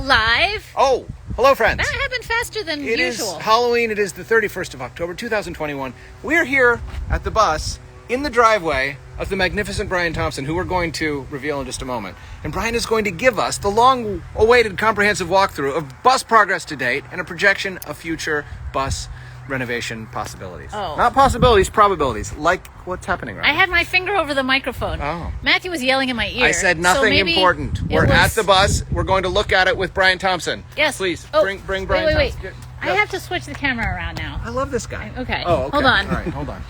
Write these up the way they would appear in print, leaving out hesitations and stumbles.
live. Oh, hello, friends. That happened faster than It usual. is Halloween. It is the 31st of October, 2021. We are here at the bus in the driveway of the magnificent Brian Thompson, who we're going to reveal in just a moment. And Brian is going to give us the long-awaited comprehensive walkthrough of bus progress to date and a projection of future bus renovation possibilities. Oh. Not possibilities, probabilities, like what's happening right I now. had my finger over the microphone. Oh. Matthew was yelling in my ear. I said nothing important. We're at the bus. We're going to look at it with Brian Thompson. Yes. Please, Oh, bring Brian Thompson. Wait. I have to switch the camera around now. I love this guy. Okay. Oh, okay. Hold on. All right, hold on.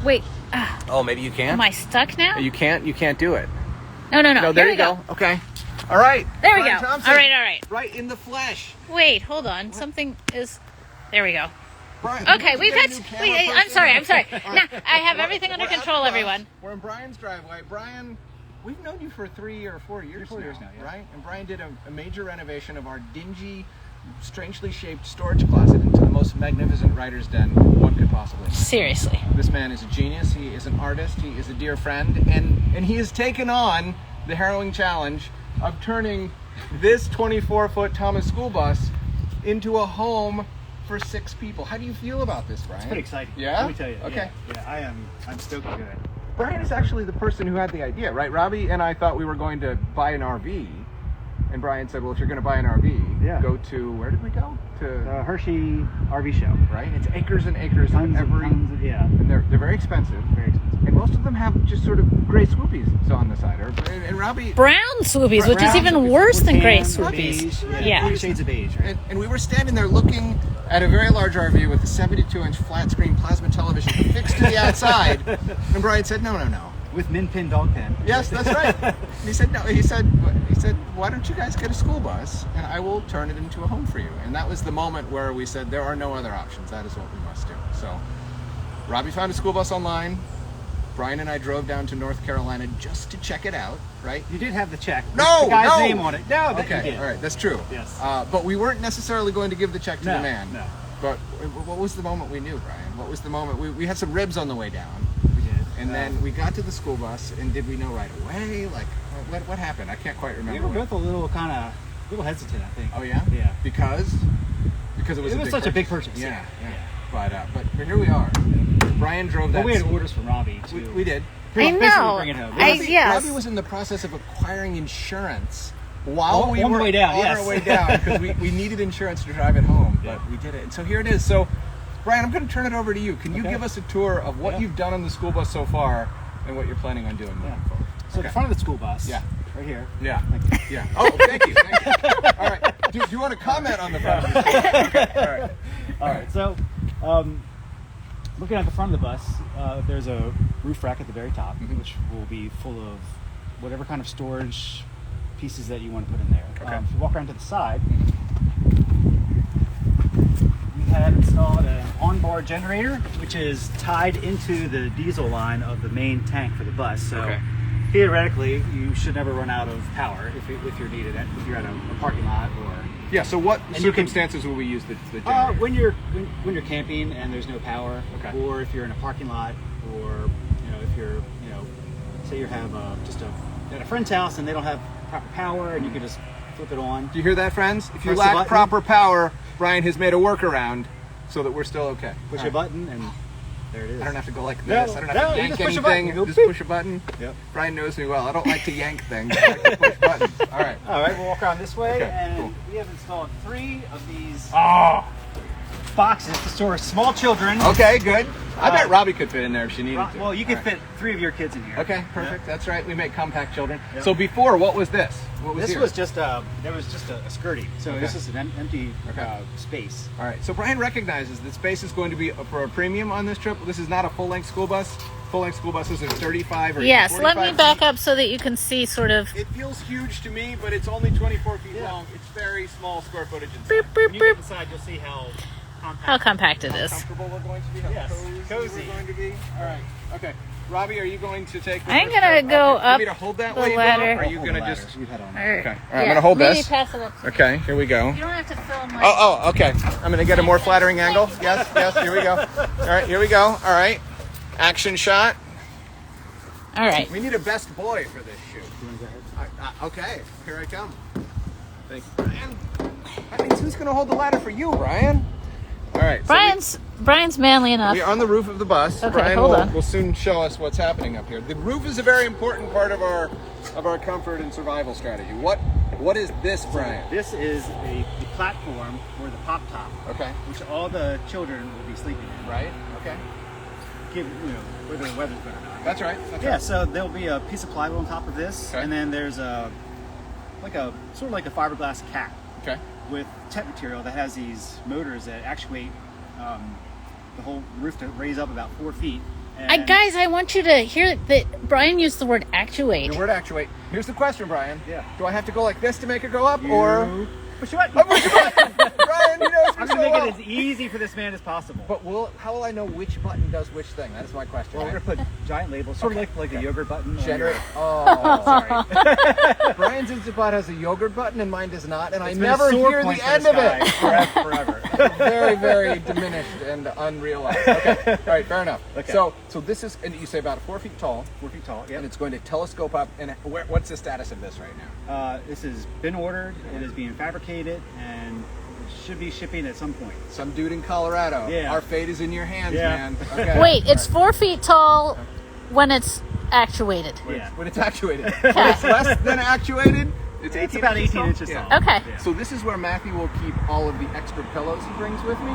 Wait. Oh, maybe you can't? Am I stuck now? You can't do it. No. No, there Here you go. Okay. All right. There we Brian go. Thompson. All right. Right in the flesh. Wait, hold on. Something is... There we go. Brian, Okay, we've had... Wait, I'm sorry. Now, I have everything under control, everyone. We're in Brian's driveway. Brian, we've known you for 3 or 4 years now, yeah. right? And Brian did a major renovation of our dingy, strangely shaped storage closet into the most magnificent writer's den one could possibly imagine. Seriously. This man is a genius. He is an artist. He is a dear friend. And he has taken on the harrowing challenge of turning this 24-foot Thomas school bus into a home for 6 people. How do you feel about this, Brian? It's pretty exciting. Yeah? Let me tell you. Okay. Yeah, I'm stoked to do it. Brian is actually the person who had the idea, right? Robbie and I thought we were going to buy an RV. And Brian said, well, if you're going to buy an RV, go to, where did we go? To Hershey RV show. Right? It's acres and acres Tons of every... tons of, yeah. And they're very expensive. Very expensive. And most of them have just sort of gray swoopies on the side. And Robbie... Brown swoopies, which is even worse than gray swoopies. Beige, Yeah. 3 shades of beige, right? And we were standing there looking at a very large RV with a 72-inch flat-screen plasma television fixed to the outside. And Brian said, no. With min pin dog pen. Yes, that's right. And he said, no. He said, why don't you guys get a school bus and I will turn it into a home for you. And that was the moment where we said, there are no other options. That is what we must do. So Robbie found a school bus online. Brian and I drove down to North Carolina just to check it out, right? You did have the check. No, the guy's no. name on it. No, that you Okay, did. all right, that's true. Yes. But we weren't necessarily going to give the check to the man. No. But what was the moment we knew, Brian? What was the moment? We had some ribs on the way down. We did. And then we got to the school bus, and did we know right away? Like, what happened? I can't quite remember. We were both a little hesitant, I think. Oh, yeah? Yeah. Because it was such a big purchase. Yeah. But here we are. Brian drove that. But we had orders from Robbie, too. We did. I know. Bring it home. Robbie was in the process of acquiring insurance while we were on our way down, because we needed insurance to drive it home, but we did it. And so here it is. So, Brian, I'm going to turn it over to you. Can you give us a tour of what you've done on the school bus so far and what you're planning on doing moving forward? So the front of the school bus. Yeah. Right here. Yeah. Thank you. Yeah. Oh, thank you. All right. Do you want to comment on the front of the school bus? Okay. All right. So, looking at the front of the bus, there's a roof rack at the very top, which will be full of whatever kind of storage pieces that you want to put in there. Okay. If you walk around to the side, we have installed an onboard generator, which is tied into the diesel line of the main tank for the bus. So theoretically, you should never run out of power if you're needed if you're at a parking lot or. Yeah. So what circumstances will we use the generator? When you're camping and there's no power, or if you're in a parking lot, or if you're say you have at a friend's house and they don't have proper power and you can just flip it on. Do you hear that, friends? If you Press the lack button. proper power, Brian has made a workaround so that we're still okay. Push a button and there it is. I don't have to go like this. I don't have to yank you just push a anything. button. Just push a button. Yep. Brian knows me well. I don't like to yank things. I like to push buttons. All right. We'll walk around this way, and cool. we have installed 3 of these boxes to store small children. Okay, good. I bet Robbie could fit in there if she needed to. Well, you could fit 3 of your kids in here. Okay, perfect. That's right. We make compact children. Yep. So before, what was this? What was This here? was just a skirting. So this is an empty space. All right. So Brian recognizes that space is going to be for a premium on this trip. This is not a full-length school bus. Full-length school buses are 35 or Yes, 45 let me back up so that you can see sort of... It feels huge to me, but it's only 24 feet long. It's very small square footage inside. When you get inside, you'll see how compact it is. Comfortable we're going to be. How cozy we're going to be. All right. Okay. Robbie, are you going to take the I'm first going to step? go You up want me to hold that the while you ladder. go up, or are you going to just... You head on. Okay. All right, I'm going to hold maybe this. pass it up. Okay, here we go. You don't have to film my... Oh, okay. I'm going to get a more flattering angle. Yes, here we go. All right, here we go. All right. Action shot. All right. We need a best boy for this shoot. Okay, here I come. Thank you, Brian. That means who's going to hold the ladder for you, Brian? All right. Brian's manly enough. We're on the roof of the bus. Okay, Brian hold on. will soon show us what's happening up here. The roof is a very important part of our comfort and survival strategy. What is this, Brian? This is the platform or the pop top. Okay. Which all the children will be sleeping in. Right. Okay. Whether the weather's good or not. That's right. Yeah. So there'll be a piece of plywood on top of this, and then there's sort of like a fiberglass cap. Okay. With tent material that has these motors that actuate the whole roof to raise up about 4 feet. And Guys, I want you to hear that Brian used the word actuate. The word actuate. Here's the question, Brian. Yeah. Do I have to go like this to make it go up, or push your button? Push your button. Brian, you know I'm going to make it as easy for this man as possible. But how will I know which button does which thing? That is my question. Well, we're going to put giant labels, sort of like a yogurt button. Oh, sorry. Brian's Instant Pot has a yogurt button and mine does not, and It's I been a never sore hear point the for end this of it. guy forever. Very, very diminished and unrealized. Okay, all right, fair enough. Okay. So this is, and you say about 4 feet tall. 4 feet tall, yeah. And it's going to telescope up. And what's the status of this right now? This has been ordered. It is being fabricated, and it should be shipping at some point. Some dude in Colorado. Yeah. Our fate is in your hands, Yeah. man. Okay. Wait, it's 4 feet tall when it's actuated. Yeah. When it's actuated. When it's less than actuated, It's about 18 inches tall. Yeah. Okay. Yeah. So this is where Matthew will keep all of the extra pillows he brings with me,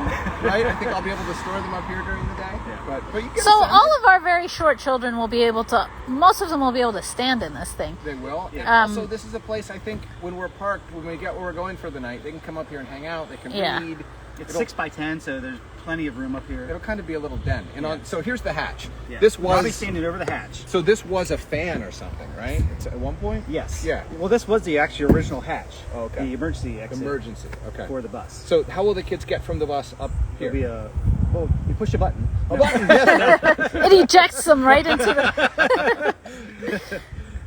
right? I think I'll be able to store them up here during the day. Yeah. But you get So a sense. all of our very short children will be able to, most of them will be able to stand in this thing. They will. Yeah. And also, this is a place, I think, when we're parked, when we get where we're going for the night, they can come up here and hang out. They can Yeah. read. It's 6 by 10, so there's plenty of room up here. It'll kind of be a little den. And so here's the hatch. Yeah. This I'll be was standing over the hatch. so this was a fan or something, right? It's at one point. Yes. Yeah. Well, this was the actual original hatch. Oh, okay. The emergency exit Emergency. Okay. for the bus. So how will the kids get from the bus up here? There'll be you push a button. A button. Yes. It ejects them right into the...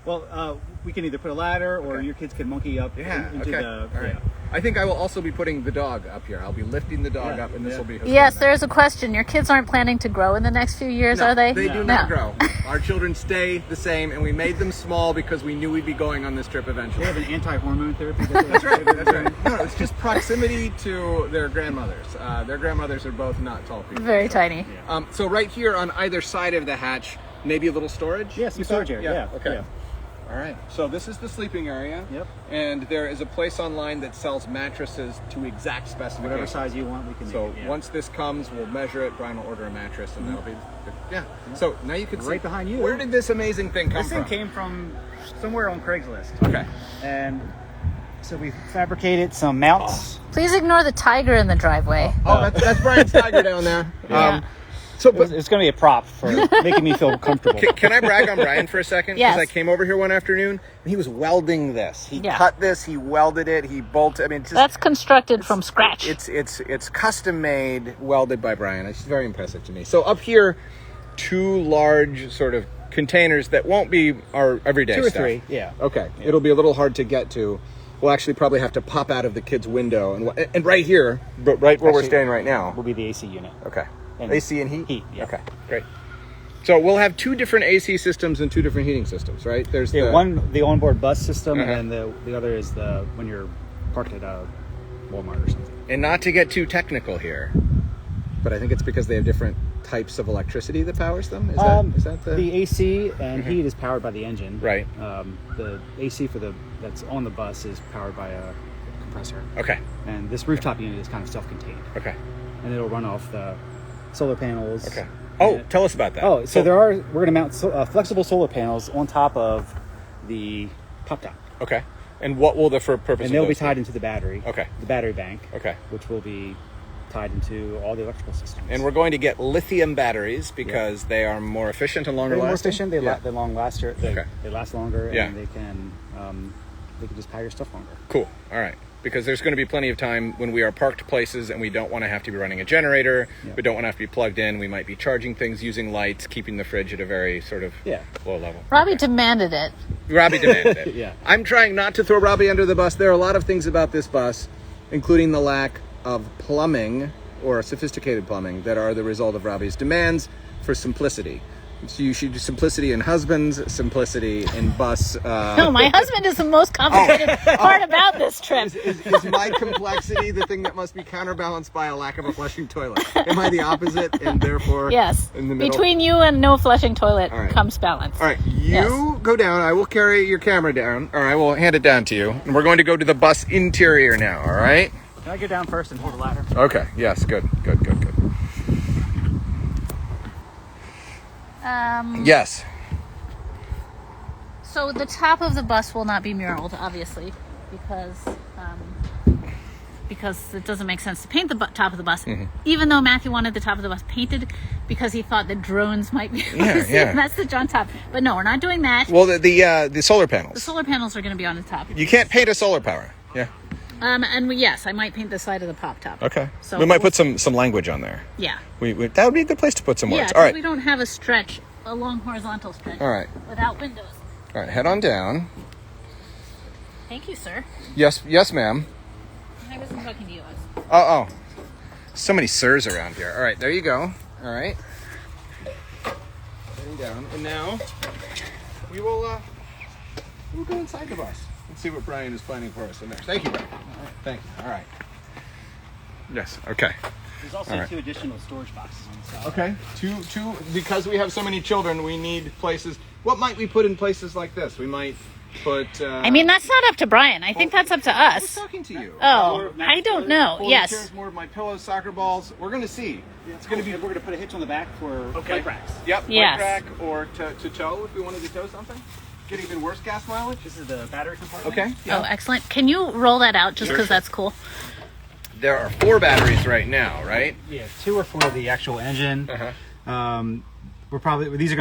Well, we can either put a ladder or your kids can monkey up into the. All right. Yeah. I think I will also be putting the dog up here. I'll be lifting the dog up, and this will be. Yes, there's a question. Your kids aren't planning to grow in the next few years, are they? They do not grow. Our children stay the same, and we made them small because we knew we'd be going on this trip eventually. They have an anti-hormone therapy. That's right. That's right. No, it's just proximity to their grandmothers. Their grandmothers are both not tall people. Very tiny. Yeah. So right here on either side of the hatch, maybe a little storage. Yeah, some You storage said? area. Yeah. Okay. Yeah. All right. So this is the sleeping area. Yep. And there is a place online that sells mattresses to exact specifications. Whatever size you want, we can make So it. Yeah. once this comes, we'll measure it. Brian will order a mattress, and that'll be yeah. So now you can see Right behind you. Where did this amazing thing come This from? thing came from somewhere on Craigslist. Okay. And so we fabricated some mounts. Please ignore the tiger in the driveway. Oh, that's Brian's tiger down there. Yeah. So, but It's going to be a prop for making me feel comfortable. can I brag on Brian for a second? Yes. Because I came over here one afternoon and he was welding this. He cut this, he welded it, he bolted. I mean, it's just, That's constructed from scratch. it's custom made, welded by Brian. It's very impressive to me. So up here, 2 large sort of containers that won't be our everyday 2 or stuff. 3, yeah. Okay, it'll be a little hard to get to. We'll actually probably have to pop out of the kid's window and right here, but right where we're standing right now. Will be the AC unit. Okay. And AC and heat? Heat, yeah. Okay, great. So we'll have 2 different AC systems and 2 different heating systems, right? There's one, the onboard bus system, Uh-huh. and then the other is the when you're parked at Walmart or something. And not to get too technical here, but I think it's because they have different types of electricity that powers them. Is that the AC and heat is powered by the engine. Right. The AC that's on the bus is powered by a compressor. Okay. And this rooftop unit is kind of self-contained. Okay. And it'll run off the solar panels. Okay. Oh, tell us about that. Oh, so we're going to mount flexible solar panels on top of the pop top. Okay. And what will the purpose And of they'll be those tied into the battery. Okay. The battery bank. Okay. Which will be tied into all the electrical systems. And we're going to get lithium batteries because they are more efficient and longer They're more lasting? efficient. They long last. Okay. They last longer. Yeah. And they can just power your stuff longer. Cool. All right. Because there's going to be plenty of time when we are parked places and we don't want to have to be running a generator. Yeah. We don't want to have to be plugged in. We might be charging things using lights, keeping the fridge at a very sort of low level. Robbie demanded it. Robbie demanded it. Yeah. I'm trying not to throw Robbie under the bus. There are a lot of things about this bus, including the lack of plumbing or sophisticated plumbing, that are the result of Robbie's demands for simplicity. So you should do simplicity in husbands, simplicity in bus. No, my husband is the most complicated part about this trip. Is my complexity the thing that must be counterbalanced by a lack of a flushing toilet? Am I the opposite, and therefore Yes. in the middle? Between you and no flushing toilet right. comes balance. All right, you go down. I will carry your camera down, or I will hand it down to you. And we're going to go to the bus interior now, all right? Can I go down first and hold the ladder? Okay, yes, good. Yes. So the top of the bus will not be muraled, obviously, because it doesn't make sense to paint the top of the bus, even though Matthew wanted the top of the bus painted because he thought that drones might be able to see the message on top. But no, we're not doing that. Well, the solar panels. The solar panels are going to be on the top. You can't paint a solar power. Yeah. Yes, I might paint the side of the pop top. Okay. So we might put some language on there. Yeah. We that would be a good place to put some Yeah, words. All right. we don't have a long horizontal stretch. All right. Without windows. All right. Head on down. Thank you, sir. Yes, ma'am. I wasn't talking to you. Oh. So many sirs around here. All right. There you go. All right. Heading down, and now we'll go inside the bus. Let's see what Brian is planning for us in there. Thank you, Brian. All right. Thank you. All right. Yes. Okay. There's also 2 additional storage boxes on the side. Okay. Two. Because we have so many children, we need places. What might we put in places like this? We might put. I mean, that's not up to Brian. I think that's up to I was us. talking to you. Oh, I don't know. Folding Yes. chairs, more of my pillows, soccer balls. We're going to see. It's going to be. We're going to put a hitch on the back for bike racks. Yep. Yes. Bike rack or to tow if we wanted to tow something. Get even worse gas mileage. This is the battery compartment. Okay. Oh, excellent. Can you roll that out just because that's cool? There are 4 batteries right now, right? Yeah, 2 are for the actual engine. These are going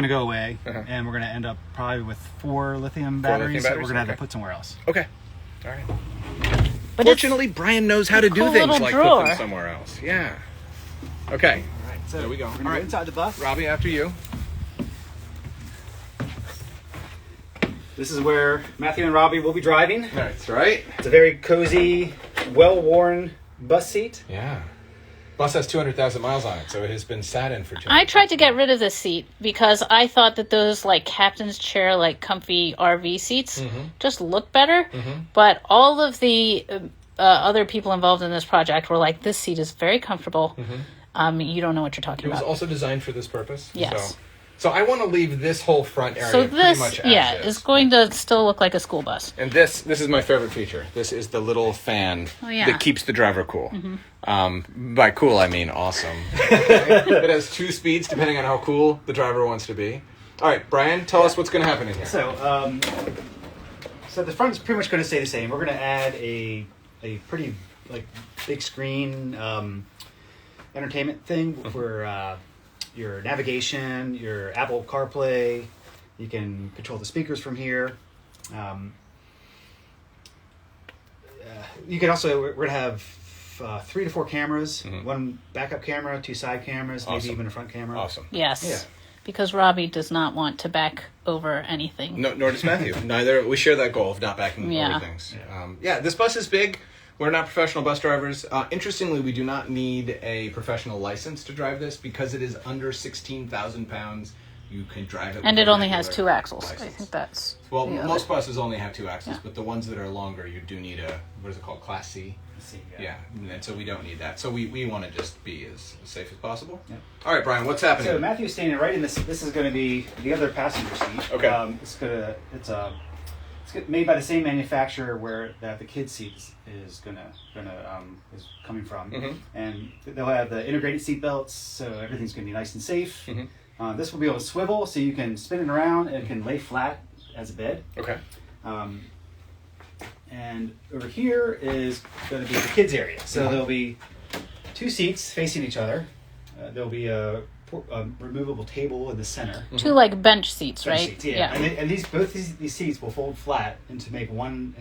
to go away, and we're going to end up probably with 4 lithium batteries that we're going to have to put somewhere else. Okay. All right. But Fortunately, Brian knows how to do cool things little like drawer. put them somewhere else. Yeah. Okay. All right, so There we go. We're going All right. inside the bus. Robbie, after you. This is where Matthew and Robbie will be driving. That's right. It's a very cozy, well-worn bus seat. Yeah. Bus has 200,000 miles on it, so it has been sat in for 200. I tried to get rid of this seat because I thought that those like captain's chair, like comfy RV seats just look better. But all of the other people involved in this project were like, this seat is very comfortable. You don't know what you're talking It was about. also designed for this purpose. Yes. So I want to leave this whole front area So pretty this, much as yeah, is. is going to still look like a school bus. And this is my favorite feature. This is the little fan that keeps the driver cool. By cool, I mean awesome. It has 2 speeds depending on how cool the driver wants to be. All right, Brian, tell us what's going to happen in here. So the front's pretty much going to stay the same. We're going to add a pretty big screen entertainment thing for your navigation, your Apple CarPlay. You can control the speakers from here. You can also, we're going to have 3 to 4 cameras, 1 backup camera, 2 side cameras, maybe even a front camera. Awesome. Yes. Yeah. Because Robbie does not want to back over anything. No, nor does Matthew. Neither. We share that goal of not backing over things. This bus is big. We're not professional bus drivers. Interestingly, we do not need a professional license to drive this because it is under 16,000 pounds. You can drive it. And with it a only has regular 2 axles. license. I think that's... Well, the most other. buses only have 2 axles, but the ones that are longer, you do need a, what is it called, Class C? Yeah, and so we don't need that. So we want to just be as safe as possible. Yeah. All right, Brian, what's happening? So Matthew's standing right in this. This is going to be the other passenger seat. Okay. It's made by the same manufacturer where the kids seat is coming from, and they'll have the integrated seat belts, so everything's going to be nice and safe. This will be able to swivel, so you can spin it around and it can lay flat as a bed. Okay. And over here is going to be the kids area. So there'll be 2 seats facing each other. There'll be a removable table in the center. 2 like bench seats, right? Seats, yeah. And both these seats will fold flat and to make one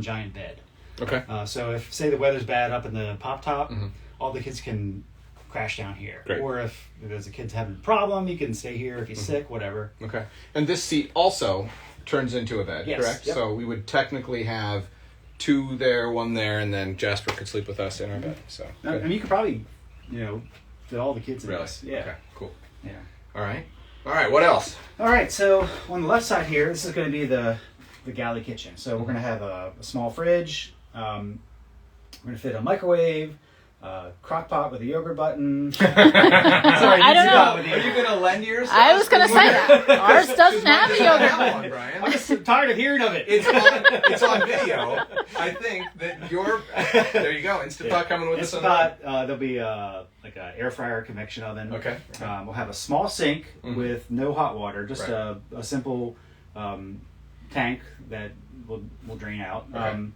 giant bed. Okay. So if say the weather's bad up in the pop top, all the kids can crash down here. Great. Or if there's a kid's having a problem, you can stay here if he's sick, whatever. Okay. And this seat also turns into a bed, Yes. correct? Yep. So we would technically have 2 there, 1 there, and then Jasper could sleep with us in our bed. So. I mean, you could probably, fit all the kids in Really? this. Yeah. Okay. Cool. Yeah. All right. All right, what else? All right, so on the left side here, this is going to be the Galley Kitchen. So we're going to have a small fridge. We're going to fit a microwave, crock pot with a yogurt button. Sorry, I don't know. Are you going to lend yours? I was going to say that. Ours doesn't have a yogurt button. Brian. I'm just tired of hearing of it. It's on video. I think that you're... There you go. Instant Pot coming with us on that. There'll be like an air fryer convection oven. Okay. We'll have a small sink with no hot water, just a simple tank that will drain out.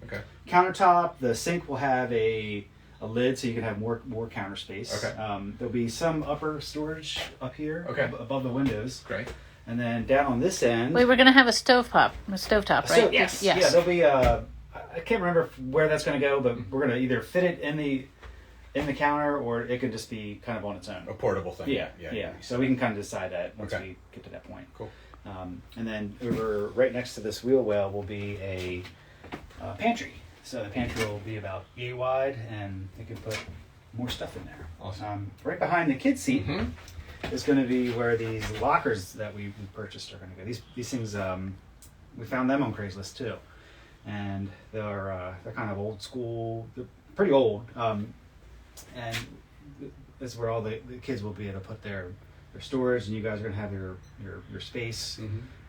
Okay. Countertop, the sink will have a lid so you can have more counter space. Okay. There'll be some upper storage up here above the windows. Great. And then down on this end... Wait, we're going to have a stovetop, right? Yes. Yes. Yeah, there'll be I can't remember where that's going to go, but we're going to either fit it in the counter, or it could just be kind of on its own. A portable thing. Yeah. So we can kind of decide that once we get to that point. Cool. And then over right next to this wheel well will be a pantry. So the pantry will be about yay wide, and you can put more stuff in there. Awesome. Right behind the kid's seat is going to be where these lockers that we purchased are going to go. These things, we found them on Craigslist too, and they're kind of old school. They're pretty old, and this is where all the kids will be able to put their storage, and you guys are going to have your space.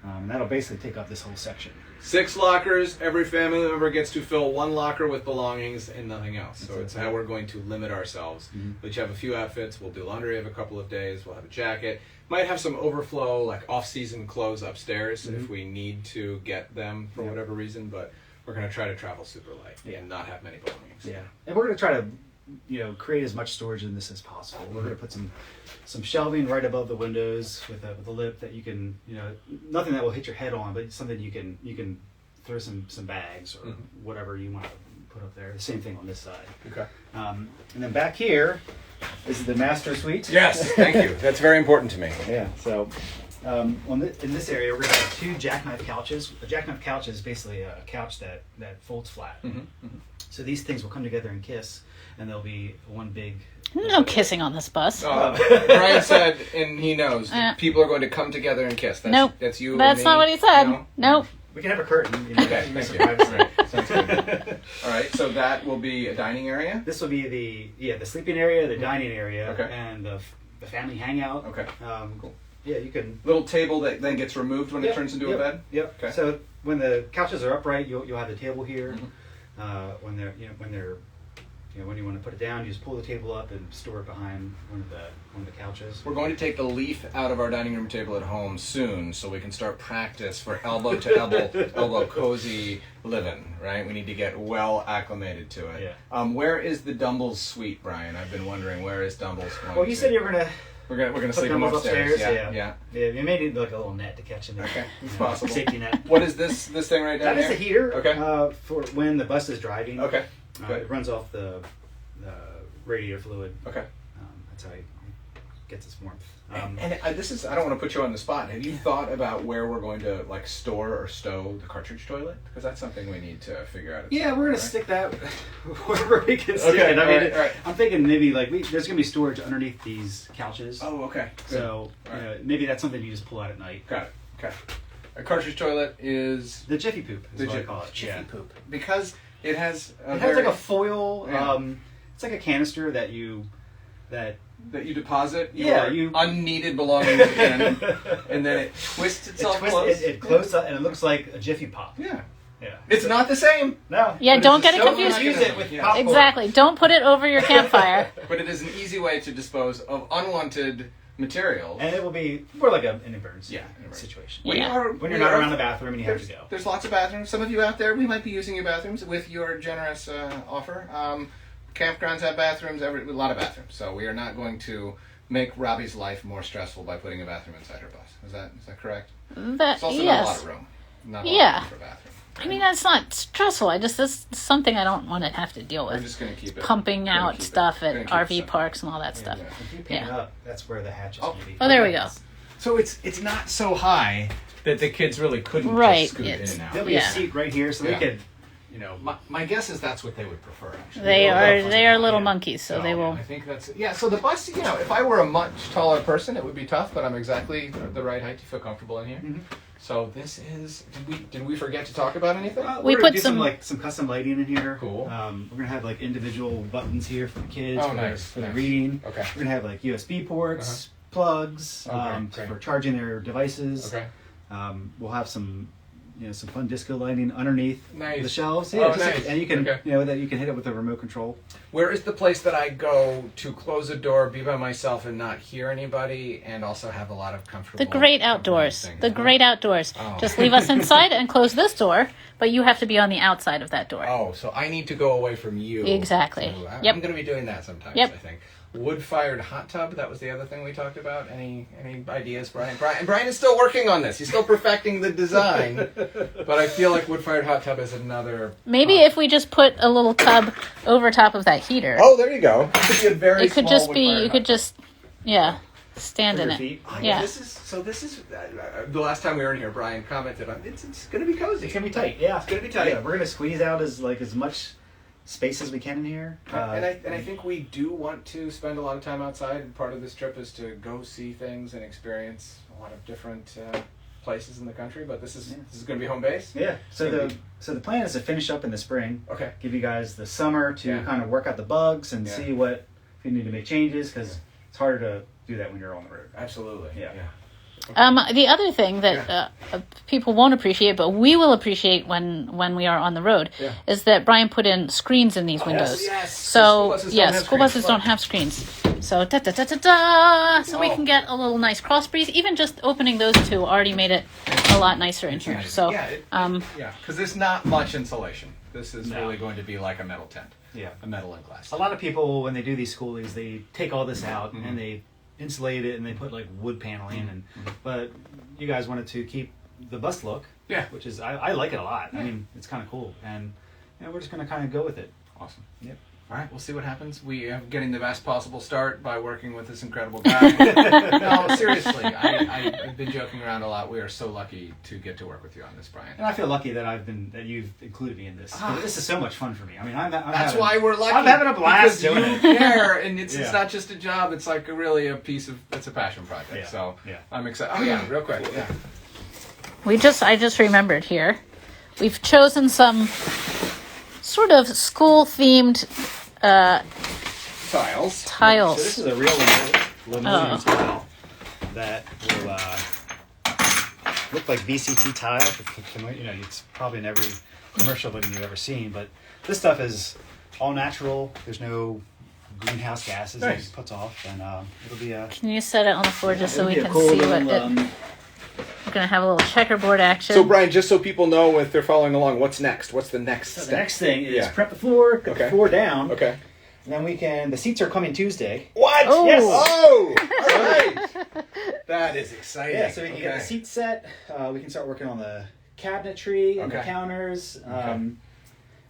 And that'll basically take up this whole section. 6 lockers. Every family member gets to fill 1 locker with belongings and nothing else. So it's how we're going to limit ourselves. We each have a few outfits. We'll do laundry every couple of days. We'll have a jacket. Might have some overflow, like off-season clothes upstairs if we need to get them for whatever reason. But we're going to try to travel super light and not have many belongings. Yeah, and we're going to try to create as much storage in this as possible. We're going to put some shelving right above the windows with a lip that you can, nothing that will hit your head on, but something you can throw some bags or whatever you want to put up there. The same thing on this side. Okay. And then back here is the master suite. Yes, thank you. That's very important to me. Yeah. So in this area, we're going to have 2 Jackknife couches. A Jackknife couch is basically a couch that folds flat. So these things will come together and kiss, and there'll be one big... No kissing on this bus. Brian said, and he knows, people are going to come together and kiss. Nope. That's you. That's not what he said. No? Nope. We can have a curtain. Okay, thank you. Right. Sounds good. All right, so that will be a dining area? This will be the sleeping area, the dining area, Okay. and the family hangout. Okay. Cool. Yeah, you can... Little table that then gets removed when it turns into a bed? Yep. Okay. So when the couches are upright, you'll have the table here. When you want to put it down, you just pull the table up and store it behind one of the couches. We're going to take the leaf out of our dining room table at home soon, so we can start practice for elbow to elbow cozy living. Right? We need to get well acclimated to it. Yeah. Where is the Dumbles suite, Brian? I've been wondering, where is Dumbles going? Well, you said you were gonna. We're gonna sleep them upstairs. Yeah. You may need like a little net to catch in there. Okay, it's possible. Safety net. What is this thing right down That here? is a heater. Okay. For when the bus is driving. Okay. It runs off the radiator fluid. Okay. That's how it gets its warmth. This is, I don't want to put you on the spot. Have you thought about where we're going to store or stow the cartridge toilet? Because that's something we need to figure out. Yeah, we're going to stick that wherever we can stick it. I mean, I'm thinking maybe there's going to be storage underneath these couches. Oh, okay. Good. So maybe that's something you just pull out at night. Got it. Okay. A cartridge toilet is... The Jiffy Poop is what I call it. Jiffy Poop. Because it has like a foil... it's like a canister that you deposit your unneeded belongings in, and then it twists itself close. It closes up, and it looks like a Jiffy Pop. Yeah. Yeah. It's not the same. No. Yeah, don't get it confused. Use it with popcorn. Exactly. Don't put it over your campfire. But it is an easy way to dispose of unwanted materials. And it will be more like an emergency situation. When you're not around the bathroom and you have to go. There's lots of bathrooms. Some of you out there, we might be using your bathrooms with your generous offer. Campgrounds have bathrooms, a lot of bathrooms. So we are not going to make Robbie's life more stressful by putting a bathroom inside her bus. Is that correct? It's also not a lot of room. Not a lot of room for a bathroom. I mean, that's not stressful. This is something I don't want to have to deal with. We're just going to keep it. Pumping out stuff at RV parks and all that stuff. If you pick it up, that's where the hatch is going to be. Oh, there we go. So it's not so high that the kids really couldn't just scoot in and out. There'll be a seat right here, so they could, you know, my guess is that's what they would prefer. Actually, They are little monkeys, so they will. I think that's So the bus, you know, if I were a much taller person, it would be tough. But I'm exactly the right height to feel comfortable in here. Mm-hmm. So this is. Did we forget to talk about anything? We put some custom lighting in here. Cool. We're gonna have like individual buttons here for the kids. Oh, nice. For the reading. Okay. We're gonna have like USB ports, plugs, for charging their devices. Okay. We'll have some fun disco lighting underneath the shelves. Yeah, nice. And you can, that you can hit it with a remote control. Where is the place that I go to close a door, be by myself, and not hear anybody, and also have a lot of comfortable... The great outdoors. Great outdoors. Oh. Just leave us inside and close this door, but you have to be on the outside of that door. Oh, so I need to go away from you. Exactly. So I'm going to be doing that sometimes, I think. Wood-fired hot tub, that was the other thing we talked about. Any ideas, Brian? Brian is still working on this. He's still perfecting the design. But I feel like wood-fired hot tub is another... Maybe if we just put a little tub over top of that heater. Oh, there you go. It could be a very small you could just stand in it. Oh, yeah. This is the last time we were in here, Brian commented on it's going to be cozy. It's going to be tight. Yeah. It's going to be tight. Yeah, we're going to squeeze out as much space as we can in here. And I think we do want to spend a lot of time outside. And part of this trip is to go see things and experience a lot of different places in the country. But this is going to be home base. Yeah. So the plan is to finish up in the spring. Okay. Give you guys the summer to kind of work out the bugs and see if you need to make changes, because it's harder to do that when you're on the road. Absolutely. Yeah. Okay. The other thing that people won't appreciate, but we will appreciate when we are on the road, is that Brian put in screens in these windows. Yes. So school buses don't have screens. So so we can get a little nice cross breeze. Even just opening those two already made it a lot nicer in here. So because there's not much insulation. This is really going to be like a metal tent. Yeah, a metal and glass. A lot of people, when they do these schoolies, they take all this out and they insulate it and they put like wood paneling but you guys wanted to keep the bus look, which is I like it a lot. I mean, it's kind of cool, and we're just going to kind of go with it. Awesome. Yep. All right, we'll see what happens. We are getting the best possible start by working with this incredible guy. No, seriously, I've been joking around a lot. We are so lucky to get to work with you on this, Brian. And I feel lucky that you've included me in this. This is so much fun for me. I mean, that's why we're lucky. I'm having a blast doing it. Care, and it's not just a job. It's like it's a passion project. Yeah. So I'm excited. Oh yeah, real quick. Yeah. I just remembered here, we've chosen some sort of school-themed tiles. So this is a real linoleum tile that will look like VCT tile. It's probably in every commercial building you've ever seen. But this stuff is all natural. There's no greenhouse gases that it puts off, and it'll be a... Can you set it on the floor just so we can see what it... We're going to have a little checkerboard action. So, Brian, just so people know if they're following along, what's next? What's the next step? The next thing is prep the floor, get the floor down. Okay. And then the seats are coming Tuesday. What? Oh. Yes. Oh, all right. That is exciting. Yeah, so we can get the seats set. We can start working on the cabinetry and the counters. And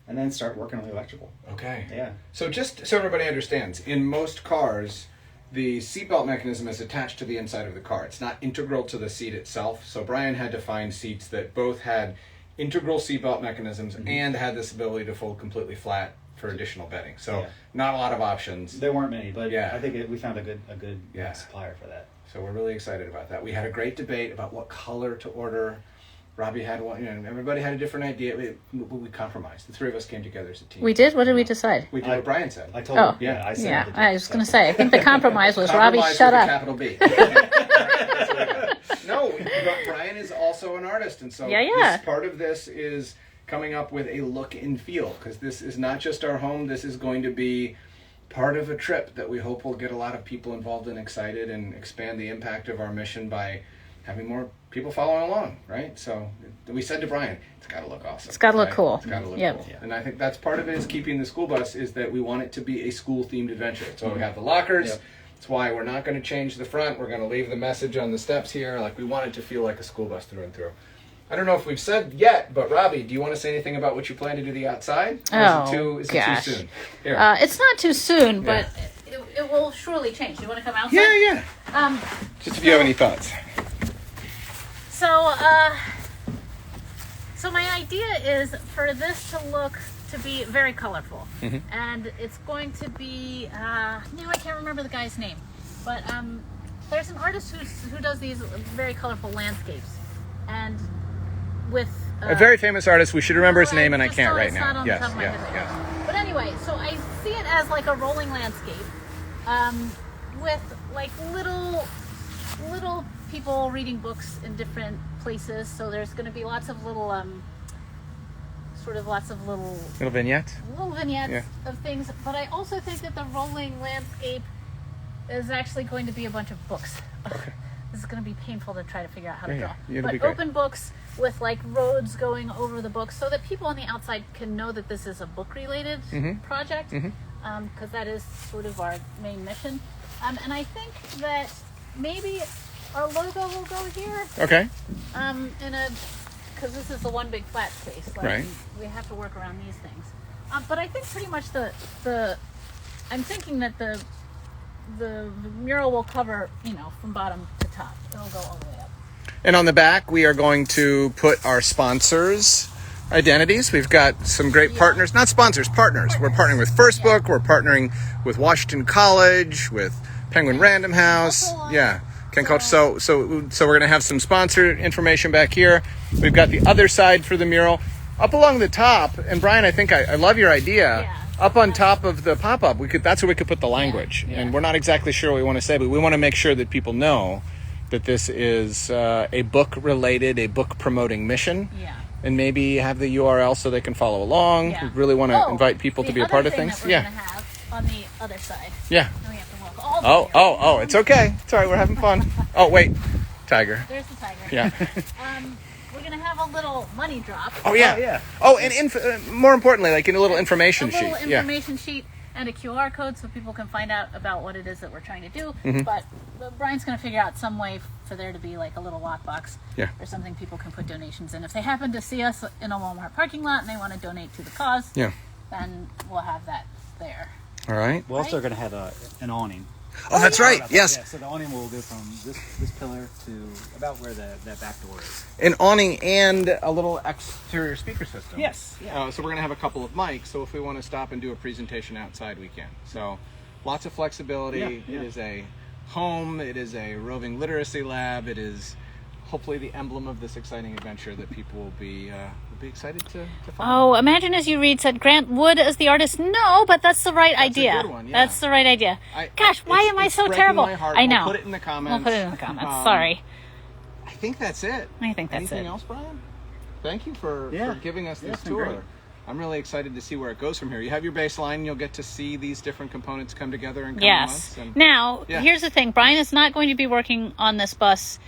then start working on the electrical. Okay. Yeah. So just so everybody understands, in most cars, the seatbelt mechanism is attached to the inside of the car. It's not integral to the seat itself. So Brian had to find seats that both had integral seatbelt mechanisms and had this ability to fold completely flat for additional bedding. So not a lot of options. There weren't many, but I think we found a good supplier for that. So we're really excited about that. We had a great debate about what color to order. Robbie had one, everybody had a different idea. We compromised. The three of us came together as a team. We did? What did we decide? We did what Brian said. I told him. Yeah, I said I was going to say, I think the compromise was Robbie, shut up. Capital B. No, Brian is also an artist, and so part of this is coming up with a look and feel, because this is not just our home. This is going to be part of a trip that we hope will get a lot of people involved and excited and expand the impact of our mission by having more people following along, right? So we said to Brian, it's got to look awesome. It's got to look cool. It's got to look cool. Yeah. And I think that's part of it is keeping the school bus, is that we want it to be a school-themed adventure. So we have the lockers. Yep. That's why we're not going to change the front. We're going to leave the message on the steps here. Like, we want it to feel like a school bus through and through. I don't know if we've said yet, but Robbie, do you want to say anything about what you plan to do the outside? Or is it too soon? Here. It's not too soon, but it will surely change. You want to come outside? Yeah. Just if you have any thoughts. So my idea is for this to be very colorful. And it's going to be, now I can't remember the guy's name, but there's an artist who does these very colorful landscapes. And with... a very famous artist. We should remember his name, and I can't right it's now. Not on the top of my head right now. But anyway, so I see it as like a rolling landscape with like little people reading books in different places. So there's going to be lots of little Little vignettes? Little vignettes of things. But I also think that the rolling landscape is actually going to be a bunch of books. Okay. This is going to be painful to try to figure out how to draw. But open books with like roads going over the books so that people on the outside can know that this is a book-related project, because that is sort of our main mission. And I think that maybe our logo will go here. Okay. Because this is the one big flat space. Like, right. We have to work around these things. But I think pretty much I'm thinking that the mural will cover, from bottom to top. It'll go all the way up. And on the back, we are going to put our sponsors' identities. We've got some great partners. Not sponsors, partners. We're partnering with First Book. We're partnering with Washington College, with Penguin Random House. Ken Coach. So we're going to have some sponsor information back here. We've got the other side for the mural. Up along the top, and Brian, I think I love your idea. Yeah. Up on top of the pop-up, that's where we could put the language. Yeah. And we're not exactly sure what we want to say, but we want to make sure that people know that this is a book-related, a book-promoting mission. Yeah. And maybe have the URL so they can follow along. Yeah. We really want to invite people to be a part of things. That we're going to have on the other side. Yeah. And we have to walk all the way around. It's okay. It's all right. We're having fun. Oh, wait. Tiger. There's the tiger. Yeah. We're going to have a little money drop. Oh, yeah. Oh, and more importantly, like in a little information sheet. A little information sheet and a QR code so people can find out about what it is that we're trying to do. But Brian's going to figure out some way for there to be like a little lockbox or something people can put donations in. If they happen to see us in a Walmart parking lot and they want to donate to the cause, then we'll have that there. All right. We're also going to have an awning. Oh, that's right. Yes. Yeah, so the awning will go from this pillar to about where that back door is. An awning and a little exterior speaker system. Yes. Yeah. So we're going to have a couple of mics. So if we want to stop and do a presentation outside, we can. So lots of flexibility. Yeah. It is a home. It is a roving literacy lab. It is hopefully the emblem of this exciting adventure that people will be excited to follow. Oh, imagine as you read said Grant Wood as the artist. No, but that's the right idea. That's a good one, yeah. That's the right idea. Gosh, why am I so terrible? My heart. I know. We'll put it in the comments. Sorry. I think that's it. Anything else, Brian? Thank you for giving us this tour. Great. I'm really excited to see where it goes from here. You have your baseline. You'll get to see these different components come together in coming months. Now, here's the thing. Brian is not going to be working on this bus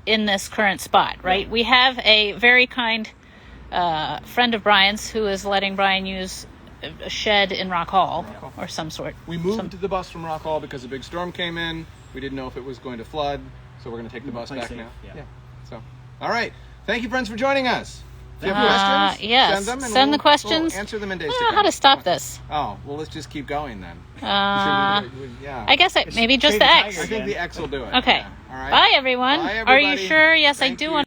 in this current spot, right? Yeah. We have a very kind friend of Brian's who is letting Brian use a shed in Rock Hall or some sort. We moved the bus from Rock Hall because a big storm came in. We didn't know if it was going to flood, so we're going to take the bus back now. Yeah. So, all right. Thank you, friends, for joining us. If you have questions, yes. send them. Send the questions. We'll answer them in days I don't know how to stop this. Oh, well, let's just keep going then. I guess maybe just the X. I think the X will do it. Okay. Yeah. All right. Bye, everyone. Bye, are you everybody. sure? Yes, Thank I do you. want